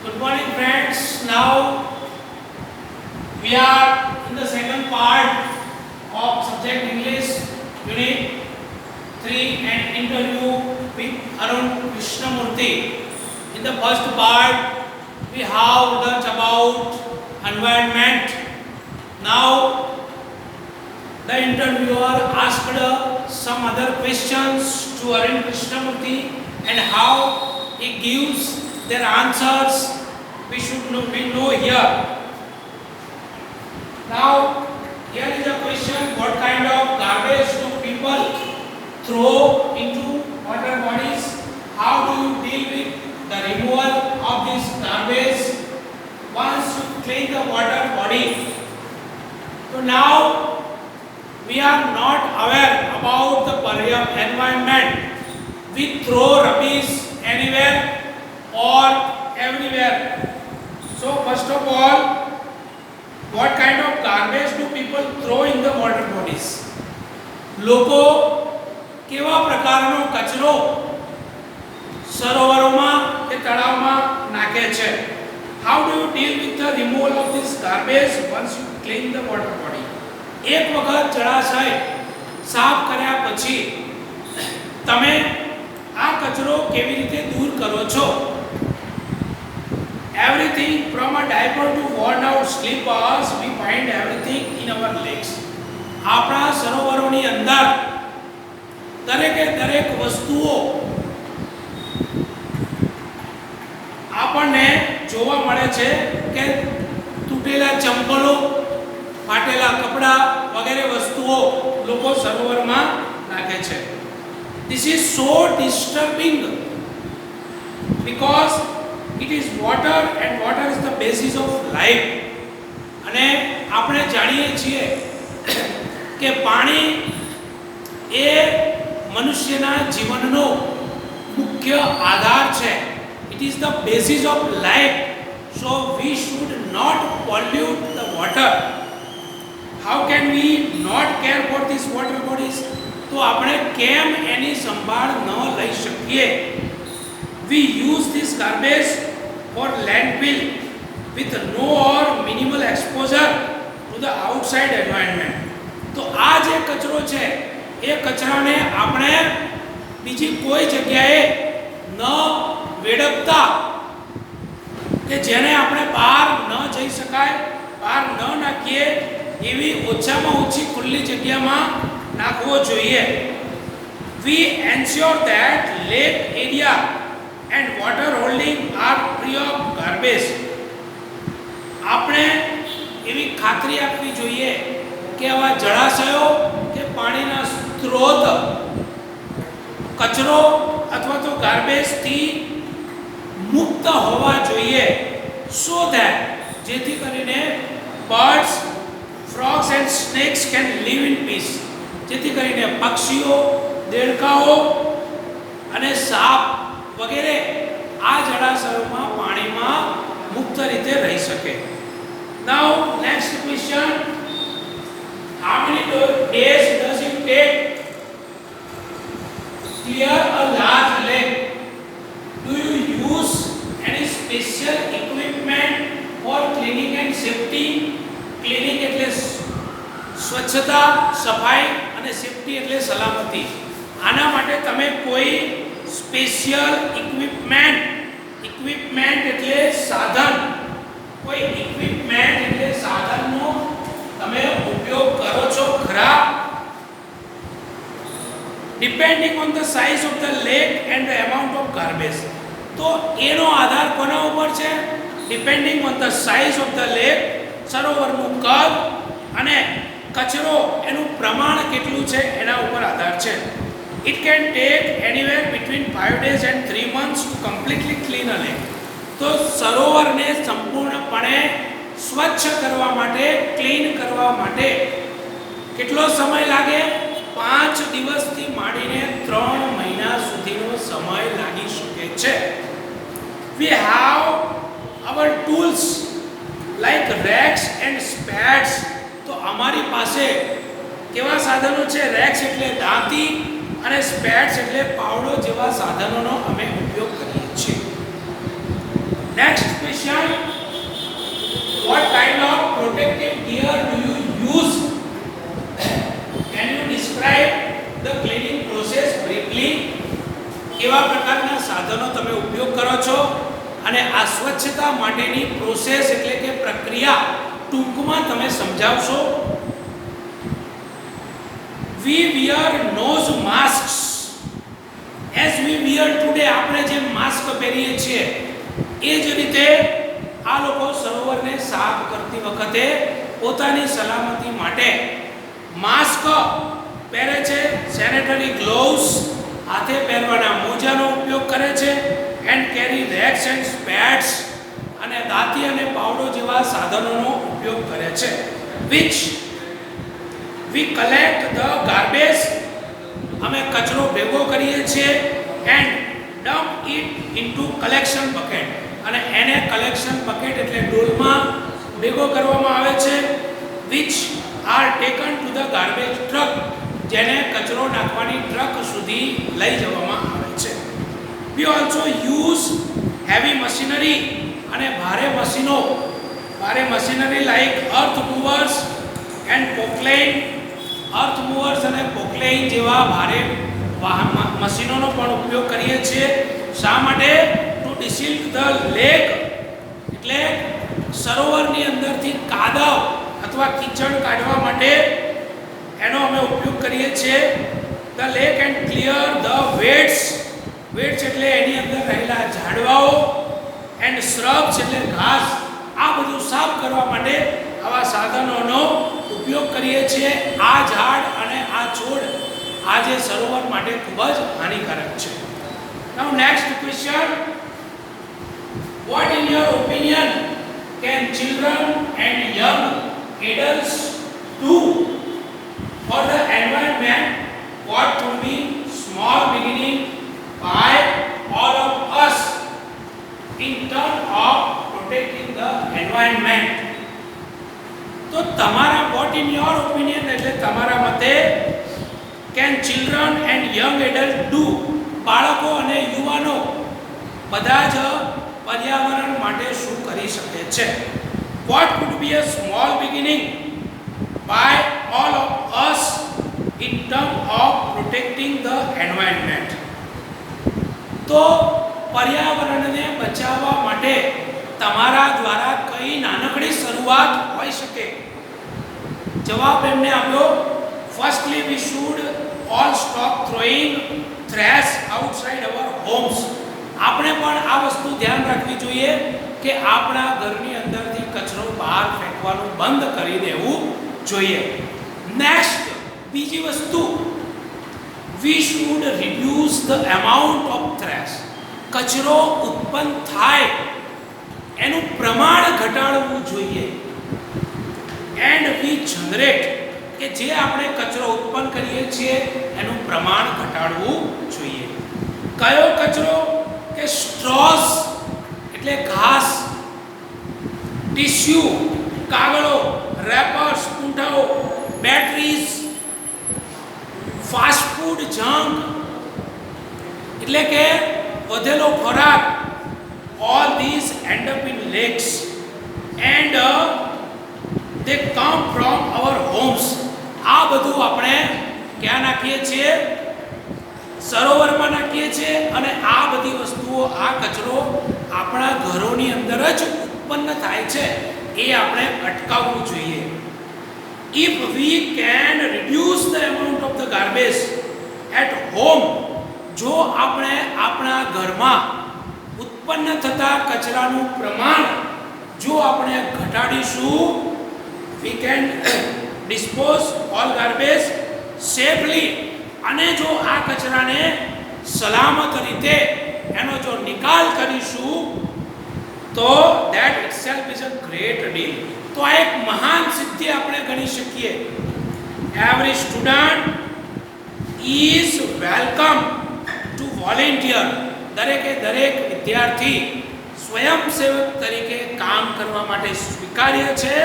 Good morning, friends. Now we are in the second part of subject English, Unit 3 and interview with Arun Krishnamurthy. In the first part, we have learnt about environment. Now the interviewer asked some other questions to Arun Krishnamurthy and how he gives their answers. We know here. Now, here is a question: what kind of garbage do people throw into water bodies? How do you deal with the removal of this garbage once you clean the water body? So now we are not aware about the environment. We throw rubbish anywhere or everywhere. So first of all, what kind of garbage do people throw in the water bodies? લોકો કેવા પ્રકારનો કચરો સરોવરોમાં કે તળાવમાં નાખે છે? How do you deal with the removal of this garbage once you clean the water body? એક વખત જળાશય સાફ કર્યા પછી તમે આ કચરો કેવી રીતે દૂર કરો છો? Everything from a diaper to worn out slippers, we find everything in our lakes. આપણા સરોવરોની અંદર દરેકે દરેક વસ્તુઓ આપણને જોવા મળે છે કે તૂટેલા ચંપલો, ફાટેલા કપડા વગેરે વસ્તુઓ લોકો સરોવરમાં નાખે છે. This is so disturbing because it is water and water is the basis of life. અને આપણે જાણીએ છીએ કે પાણી એ મનુષ્યના જીવનનો મુખ્ય આધાર છે. It is the basis of life. So we should not pollute the water. How can we not care for these water bodies? તો આપણે કેમ એની સંભાળ ન લઈ શકીએ? We use this garbage for landfill with no or minimal exposure to the outside environment. તો આ જે કચરો છે એ કચરાને આપણે બીજી કોઈ જગ્યાએ ન વેડફતા કે જેને આપણે બહાર ન જઈ શકાય, બહાર ન નાખીએ એવી ઓછામાં ઓછી ખુલ્લી જગ્યામાં નાખવો જોઈએ. We ensure that lake area and water holding are free of garbage. આપણે એવી ખાતરી આપવી જોઈએ કે આવા જળાશયો કે પાણીના સ્ત્રોત કચરો અથવા તો ગાર્બેજથી મુક્ત હોવા જોઈએ, so that જેથી કરીને birds, frogs and snakes can live in peace. જેથી કરીને પક્ષીઓ, દેડકાઓ અને સાપ વગેરે આ જળાશયોમાં પાણીમાં મુક્ત રીતે રહી શકે. Now next question: how many days does it take to clear a large lake? Do you use any special equipment for cleaning and safety? Cleaning એટલે સ્વચ્છતા, સફાઈ અને સેફટી એટલે સલામતી. આના માટે તમે કોઈ સ્પેશિયલ ઇક્વિપમેન્ટ એટલે સાધન, કોઈ ઇક્વિપમેન્ટ એટલે સાધનનો તમે ઉપયોગ કરો છો ખરા? Depending on the size of the lake and the amount of garbage. તો એનો આધાર કોના ઉપર છે? Depending on the size of the lake, સરોવરનું કદ અને કચરો એનું પ્રમાણ કેટલું છે એના ઉપર આધાર છે. It can take anywhere between 5 days and 3 months to completely clean a lake. તો સરોવરને સંપૂર્ણપણે સ્વચ્છ કરવા માટે, ક્લીન કરવા માટે કેટલો સમય લાગે? 5 દિવસથી માંડીને 3 મહિના સુધીનો સમય લાગી શકે છે. We have our tools like racks and spades. તો અમારી પાસે કેવા સાધનો છે? રેક્સ એટલે દાંતી અને સ્પેડ્સ એટલે પાવડો જેવા સાધનોનો અમે ઉપયોગ કરીએ છીએ. Next question protective gear do you use? Can you describe the cleaning process briefly? કેવા પ્રકારના સાધનો તમે ઉપયોગ કરો છો અને આ સ્વચ્છતા માટેની પ્રોસેસ એટલે કે પ્રક્રિયા ટૂંકમાં તમે સમજાવશો. We wear nose masks as we wear today. આપણે જે માસ્ક પહેરીએ છીએ એ જ રીતે આ લોકો સરોવરને સાફ કરતી વખતે પોતાની સલામતી માટે માસ્ક પહેરે છે, સેનેટરી ગ્લોવ્સ હાથે પહેરવાના મોજાનો ઉપયોગ કરે છે, એન્ડ કેરી રેક્સ એન્ડ સ્પેડ્સ અને દાંતી અને પાવડો જેવા સાધનોનો ઉપયોગ કરે છે. which we collect the garbage, અમે કચરો ભેગો કરીએ છીએ, and dump it into collection bucket, અને એને કલેક્શન બકેટ એટલે ડોલમાં ભેગો કરવામાં આવે છે, which are taken to the garbage truck, જેને કચરો નાખવાની ટ્રક સુધી લઈ જવામાં આવે છે. we also use heavy machinery, અને ભારે machinery like earth movers and pockline, earth movers અને pockline જેવા ભારે મશીનોનો પણ ઉપયોગ કરીએ છીએ. શા માટે? to desilk the lake, એટલે સરોવરની અંદરથી કાદવ અથવા કીચડ કાઢવા માટે એનો અમે ઉપયોગ કરીએ છીએ. the lake and clear the weeds એટલે એની અંદર રહેલા ઝાડવાઓ, and shrubs એટલે ઘાસ, આ બધું સાફ કરવા માટે આવા સાધનોનો ઉપયોગ કરીએ છીએ. આ ઝાડ અને આ છોડ આ જે સરોવર માટે ખૂબ જ હાનિકારક છે. now next question, what in your opinion can children and young adults do for the environment? What would be small beginning by all of us in terms of protecting the environment? તો તમારા what in your opinion એટલે તમારા મતે can children and young adults do, બાળકો અને યુવાનો બધા જ પર્યાવરણ માટે શું કરી શકે છે? what could be a small beginning by all of us in terms of protecting the environment? તો પર્યાવરણને બચાવવા માટે તમારા દ્વારા કઈ નાનકડી શરૂઆત હોઈ શકે? જવાબ એમને આપ્યો, firstly we should all stop throwing trash outside our homes. આપણે પણ આ વસ્તુ ધ્યાન રાખવી જોઈએ કે આપણા ઘરની અંદરથી કચરો બહાર ફેંકવાનું બંધ કરી દેવું જોઈએ. નેક્સ્ટ, બીજી વસ્તુ, we should reduce the amount of trash. કચરો ઉત્પન્ન થાય એનું પ્રમાણ ઘટાડવું જોઈએ. and we generate, કે જે આપણે કચરો ઉત્પન્ન કરીએ છીએ એનું પ્રમાણ ઘટાડવું જોઈએ. કયો કચરો? કે સ્ટ્રોસ એટલે ઘાસ, ટિશ્યુ કાગળો, રેપર્સ પૂંઠાઓ, બેટરીઝ, ફાસ્ટ ફૂડ જંક એટલે કે વધેલો ખોરાક, all these end up in lakes and they come from our homes. આ બધું આપણે ક્યાં નાખીએ છીએ? સરોવરમાં નાખીએ છીએ, અને આ બધી વસ્તુઓ, આ કચરો આપણા ઘરોની અંદર જ ઉત્પન્ન થાય છે, એ આપણે અટકાવવું જોઈએ. if we can reduce the amount of the garbage at home, જો આપણે આપણા ઘરમાં ઉત્પન્ન થતા કચરાનું પ્રમાણ જો આપણે ઘટાડીશું, we can dispose all garbage safely, અને જો આ કચરાને સલામત રીતે એનો જો નિકાલ કરીશું તો that itself is a great deal. તો આ એક મહાન સિદ્ધિ આપણે ગણી શકીએ. every student is welcome to volunteer. દરેકે દરેક વિદ્યાર્થી સ્વયંસેવક તરીકે કામ કરવા માટે સ્વીકાર્ય છે,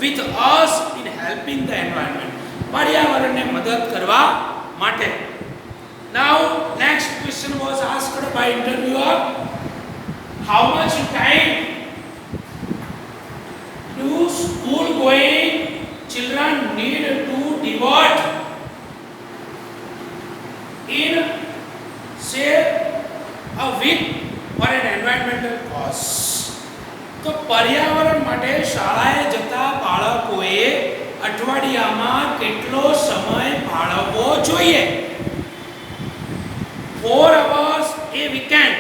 with us in helping the environment, પર્યાવરણને મદદ કરવા માટે. now next question was asked by interviewer, how much time do school going children need to devote in say a week for an environmental cause. તો પર્યાવરણ માટે શાળાએ જતા બાળકોએ અઠવાડિયામાં કેટલો સમય ફાળવવો જોઈએ? 4 hours a weekend.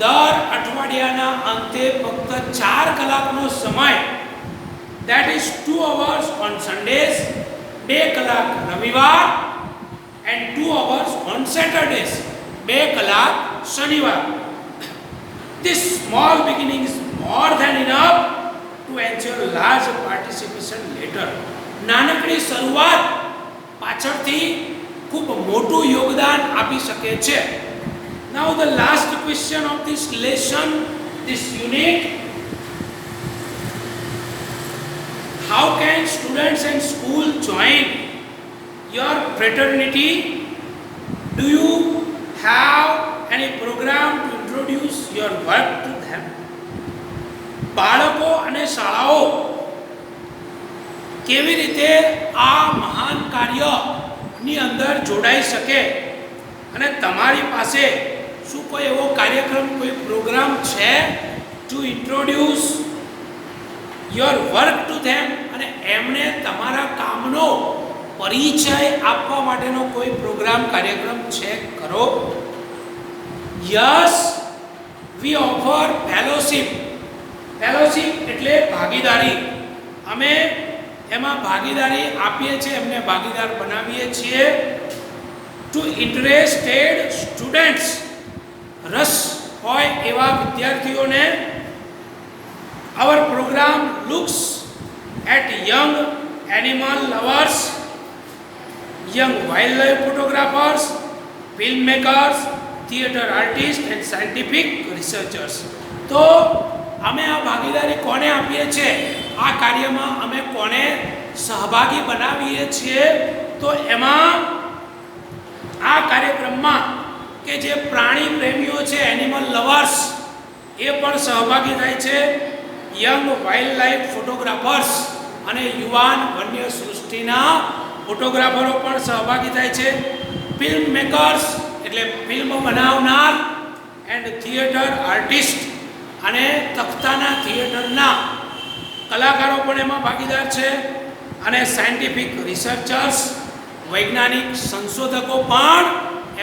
દર અઠવાડિયાના અંતે ફક્ત 4 કલાકનો સમય, that is 2 hours on Sundays, 2 કલાક રવિવાર and 2 hours on Saturdays, 2 કલાક શનિવાર. This small beginning is more than enough to ensure large participation later. નાનકડી શરૂઆત પાછળથી ખૂબ મોટું યોગદાન આપી શકે છે. Now the last question of this lesson, this unit: how can students and school join your fraternity? Do you have any program to introduce your work to them? બાળકો અને શાળાઓ કેવી રીતે આ મહાન કાર્યની અંદર જોડાઈ શકે અને તમારી પાસે શું કોઈ એવો કાર્યક્રમ, કોઈ પ્રોગ્રામ છે to introduce your work to them અને એમને તમારા કામનો પરિચય આપવા માટેનો કોઈ પ્રોગ્રામ, કાર્યક્રમ છે ખરો? યસ, વી ઓફર ફેલોશિપ. ફેલોશિપ એટલે ભાગીદારી. અમે એમાં ભાગીદારી આપીએ છીએ, એમને ભાગીદાર બનાવીએ છીએ. ટુ ઇન્ટરેસ્ટેડ સ્ટુડન્ટ્સ, રસ હોય એવા વિદ્યાર્થીઓને our program looks at young animal lovers, young wildlife photographers, filmmakers, theatre artists and scientific researchers. તો અમે આ ભાગીદારી કોને આપીએ છીએ? આ કાર્યમાં અમે કોને સહભાગી બનાવીએ છીએ? તો એમાં આ કાર્યક્રમમાં કે જે પ્રાણી પ્રેમીઓ છે, એનિમલ લવર્સ, એ પણ સહભાગી થાય છે. યંગ વાઇલ્ડ લાઈફ ફોટોગ્રાફર્સ અને યુવાન વન્ય સૃષ્ટિના ફોટોગ્રાફરો પણ સહભાગી થાય છે. ફિલ્મ મેકર્સ એટલે ફિલ્મ બનાવનાર એન્ડ થિયેટર આર્ટિસ્ટ અને તખ્તાના થિયેટરના કલાકારો પણ એમાં ભાગીદાર છે. અને સાયન્ટિફિક રિસર્ચર્સ, વૈજ્ઞાનિક સંશોધકો પણ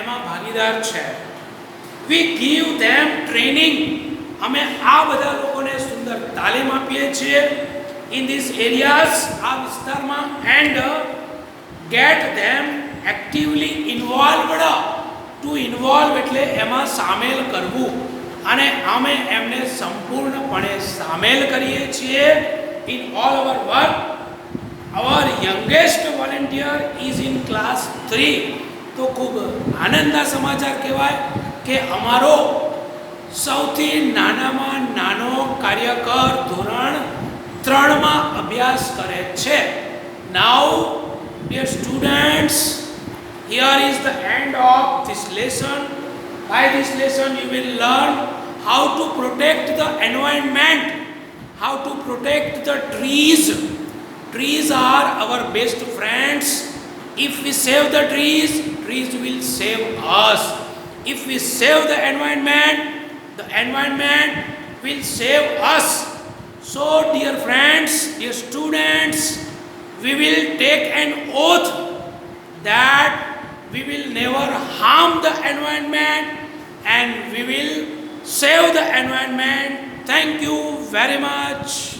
એમાં ભાગીદાર છે. We give them training. અમે આ બધા લોકોને સુંદર તાલીમ આપીએ છીએ ઇન ધીસ એરિયાઝ, આ વિસ્તારમાં, and get them actively involved. To involve એટલે એમાં સામેલ કરવું, અને અમે એમને સંપૂર્ણપણે સામેલ કરીએ છીએ in all our work. Our youngest volunteer is in class 3. તો ખૂબ આનંદના સમાચાર કહેવાય કે અમારો સૌથી નાનામાં નાનો કાર્યકર ધોરણ 3માં અભ્યાસ કરે છે. નાઉ dear students, here is the end of this lesson. By this lesson you will learn how to protect the environment, how to protect the trees. Trees are our best friends. If we save the trees, trees will save us. If we save the environment will save us. So dear friends, dear students, we will take an oath that we will never harm the environment and we will save the environment. Thank you very much.